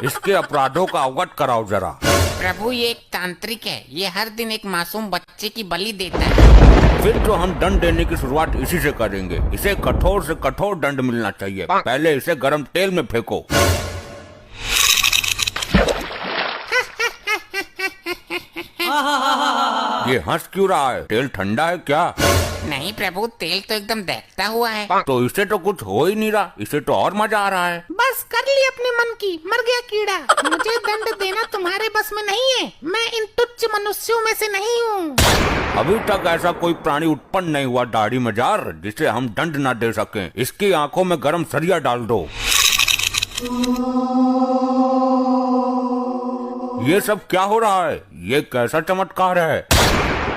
इसके अपराधों का अवगत कराओ जरा। प्रभु ये एक तांत्रिक है, ये हर दिन एक मासूम बच्चे की बलि देता है। फिर तो हम दंड देने की शुरुआत इसी से करेंगे। इसे कठोर से कठोर दंड मिलना चाहिए। पहले इसे गरम तेल में फेंको। ये हंस क्यों रहा है? तेल ठंडा है क्या? नहीं प्रभु, तेल तो एकदम दहकता हुआ है। तो इसे तो कुछ हो ही नहीं रहा, इसे तो और मजा आ रहा है। बस कर ली अपने मन की, मर गया कीड़ा। मुझे दंड देना तुम्हारे बस में नहीं है। मैं इन तुच्छ मनुष्यों में से नहीं हूँ। अभी तक ऐसा कोई प्राणी उत्पन्न नहीं हुआ दाढ़ी मजार जिसे हम दंड ना दे सकें। इसकी आंखों में गरम सरिया डाल दो। ये सब क्या हो रहा है? ये कैसा चमत्कार है?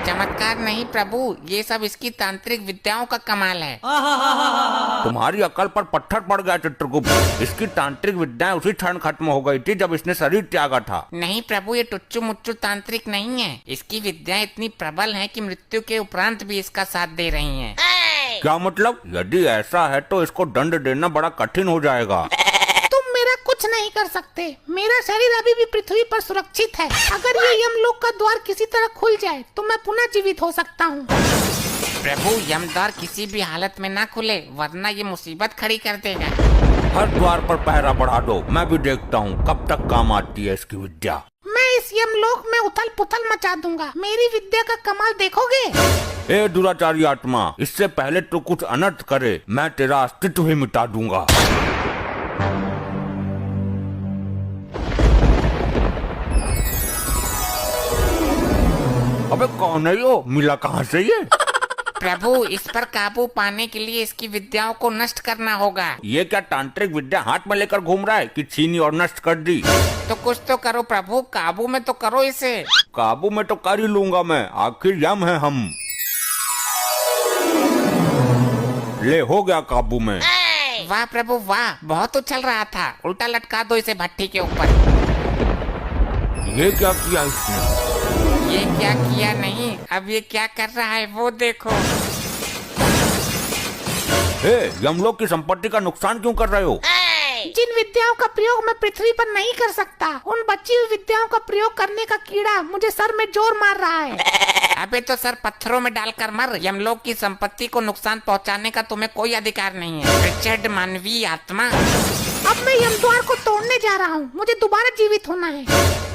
चमत्कार नहीं प्रभु, ये सब इसकी तांत्रिक विद्याओं का कमाल है। तुम्हारी अकल पर पत्थर पड़ गया चित्रगुप्त। इसकी तांत्रिक विद्याएं उसी क्षण खत्म हो गई थी जब इसने शरीर त्यागा था। नहीं प्रभु, ये टुच्चू मुच्चू तांत्रिक नहीं है। इसकी विद्याएं इतनी प्रबल हैं कि मृत्यु के उपरांत भी इसका साथ दे रही हैं। क्या मतलब? यदि ऐसा है तो इसको दंड देना बड़ा कठिन हो जाएगा। तुम मेरा कुछ नहीं कर सकते। मेरा शरीर अभी भी पृथ्वी पर सुरक्षित है। अगर ये यमलोक का द्वार किसी तरह खुल जाए तो मैं पुनः जीवित हो सकता हूँ। प्रभु यमद्वार किसी भी हालत में ना खुले, वरना ये मुसीबत खड़ी कर देगा। हर द्वार पर पहरा बढ़ा दो। मैं भी देखता हूँ कब तक काम आती है इसकी विद्या। मैं इस यमलोक में उथल पुथल मचा दूंगा। मेरी विद्या का कमाल देखोगे? ए दुराचारी आत्मा, इससे पहले तो कुछ अनर्थ करे, मैं तेरा अस्तित्व ही मिटा दूंगा। अबे कौन है यो? मिला कहाँ से ये? प्रभु इस पर काबू पाने के लिए इसकी विद्याओं को नष्ट करना होगा। ये क्या तांत्रिक विद्या हाथ में लेकर घूम रहा है कि छीनी और नष्ट कर दी? तो कुछ तो करो प्रभु, काबू में तो करो इसे। काबू में तो कर ही लूंगा मैं, आखिर यम है हम। ले हो गया काबू में। वाह प्रभु वाह, बहुत उछल रहा था। उल्टा लटका दो इसे भट्टी के ऊपर। ये क्या किया इसने? ये क्या किया नहीं, अब ये क्या कर रहा है वो देखो। हे, यमलोक की संपत्ति का नुकसान क्यों कर रहे हो? जिन विद्याओं का प्रयोग मैं पृथ्वी पर नहीं कर सकता, उन बची हुई विद्याओं का प्रयोग करने का कीड़ा मुझे सर में जोर मार रहा है। अबे तो सर पत्थरों में डालकर मर। यमलोक की संपत्ति को नुकसान पहुंचाने का तुम्हें कोई अधिकार नहीं है, रिचर्ड मानवीय आत्मा। अब मैं यमद्वार को तोड़ने जा रहा हूँ। मुझे दोबारा जीवित होना है।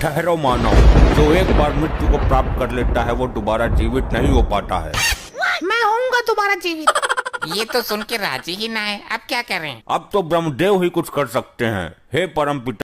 ठहरो मानव, जो एक बार मृत्यु को प्राप्त कर लेता है वो दोबारा जीवित नहीं हो पाता है। मैं होऊंगा दोबारा जीवित। ये तो सुन के राजी ही ना है, अब क्या करें? अब तो ब्रह्मदेव ही कुछ कर सकते हैं। हे परम पिता।